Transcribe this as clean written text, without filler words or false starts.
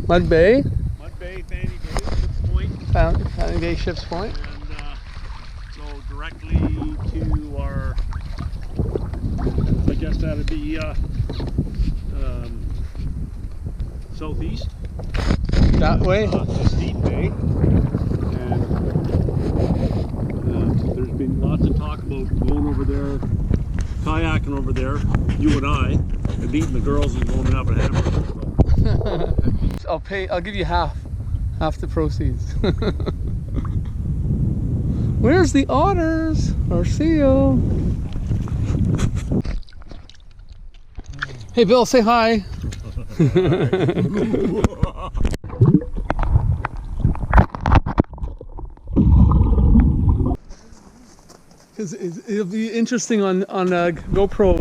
Mud Bay? Mud Bay, Fanny Bay, Ships Point. Fanny Bay, Ships Point. And so directly to our, I guess that'd be southeast. That way? To Steep Bay. And there's been lots of talk about going over there, kayaking over there, you and I, and meeting the girls and going and having a hamburger. So. I'll give you half the proceeds. Where's the otters? Or seal? Hey Bill, say hi. Because it'll be interesting on GoPro